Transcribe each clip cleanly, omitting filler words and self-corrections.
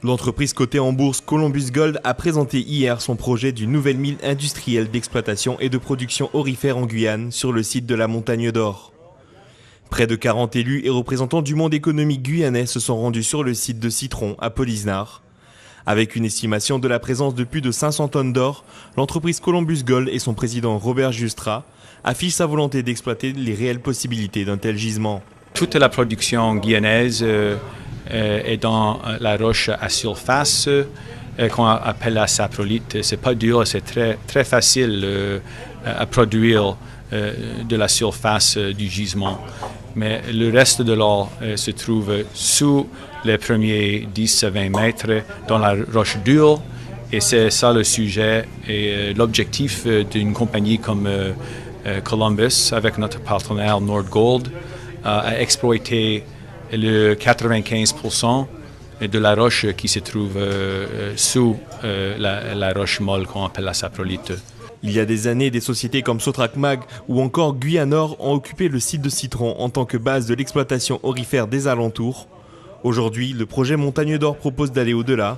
L'entreprise cotée en bourse Columbus Gold a présenté hier son projet d'une nouvelle mine industrielle d'exploitation et de production aurifère en Guyane sur le site de la Montagne d'Or. Près de 40 élus et représentants du monde économique guyanais se sont rendus sur le site de Citron à Polisnar. Avec une estimation de la présence de plus de 500 tonnes d'or, l'entreprise Columbus Gold et son président Robert Justra affichent sa volonté d'exploiter les réelles possibilités d'un tel gisement. Toute la production guyanaise est dans la roche à surface qu'on appelle la saprolite. C'est pas dur, c'est très facile à produire de la surface du gisement. Mais le reste de l'or se trouve sous les premiers 10 à 20 mètres dans la roche dure. Et c'est ça le sujet et l'objectif d'une compagnie comme Columbus, avec notre partenaire Nordgold, à exploiter le 95% de la roche qui se trouve sous la roche molle qu'on appelle la saprolite. Il y a des années, des sociétés comme Sotrac-Mag ou encore Guyanor ont occupé le site de Citron en tant que base de l'exploitation aurifère des alentours. Aujourd'hui, le projet Montagne d'Or propose d'aller au-delà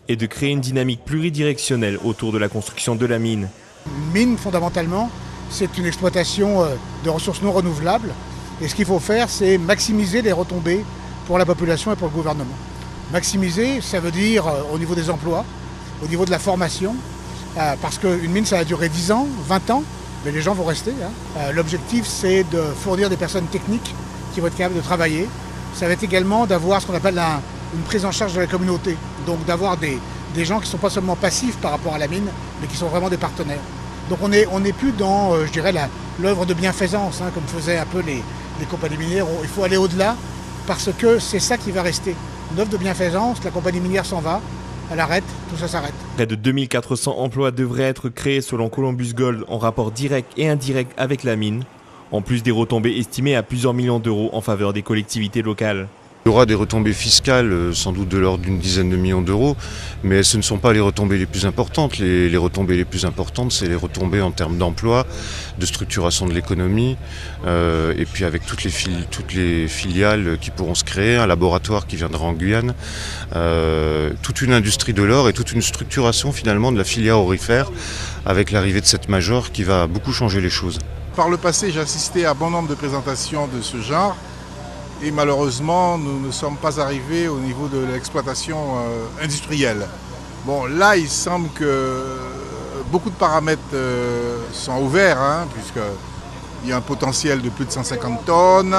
et de créer une dynamique pluridirectionnelle autour de la construction de la mine. Une mine, fondamentalement, c'est une exploitation de ressources non renouvelables. Et ce qu'il faut faire, c'est maximiser les retombées pour la population et pour le gouvernement. Maximiser, ça veut dire au niveau des emplois, au niveau de la formation, parce qu'une mine, ça va durer 10 ans, 20 ans, mais les gens vont rester. L'objectif, c'est de fournir des personnes techniques qui vont être capables de travailler. Ça va être également d'avoir ce qu'on appelle une prise en charge de la communauté. Donc d'avoir des gens qui ne sont pas seulement passifs par rapport à la mine, mais qui sont vraiment des partenaires. Donc on n'est plus dans, je dirais, l'œuvre de bienfaisance, comme faisaient un peu les compagnies minières. Il faut aller au-delà parce que c'est ça qui va rester. Une œuvre de bienfaisance, la compagnie minière s'en va, elle arrête, tout ça s'arrête. Près de 2400 emplois devraient être créés selon Columbus Gold en rapport direct et indirect avec la mine, en plus des retombées estimées à plusieurs millions d'euros en faveur des collectivités locales. Il y aura des retombées fiscales, sans doute de l'ordre d'une dizaine de millions d'euros, mais ce ne sont pas les retombées les plus importantes. Les retombées les plus importantes, c'est les retombées en termes d'emploi, de structuration de l'économie, et puis avec toutes les filiales qui pourront se créer, un laboratoire qui viendra en Guyane, toute une industrie de l'or et toute une structuration finalement de la filière aurifère avec l'arrivée de cette major qui va beaucoup changer les choses. Par le passé, j'ai assisté à bon nombre de présentations de ce genre. Et malheureusement, nous ne sommes pas arrivés au niveau de l'exploitation industrielle. Bon, là, il semble que beaucoup de paramètres sont ouverts, puisqu'il y a un potentiel de plus de 150 tonnes.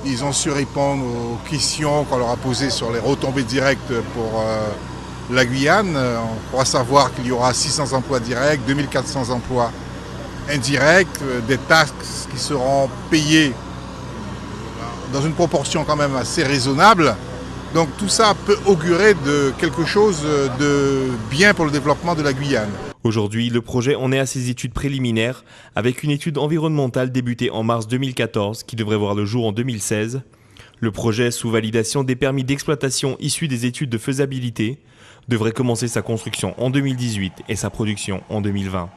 Ils ont su répondre aux questions qu'on leur a posées sur les retombées directes pour la Guyane. On croit savoir qu'il y aura 600 emplois directs, 2400 emplois indirects, des taxes qui seront payées dans une proportion quand même assez raisonnable. Donc tout ça peut augurer de quelque chose de bien pour le développement de la Guyane. Aujourd'hui, le projet en est à ses études préliminaires, avec une étude environnementale débutée en mars 2014 qui devrait voir le jour en 2016. Le projet, sous validation des permis d'exploitation issus des études de faisabilité, devrait commencer sa construction en 2018 et sa production en 2020.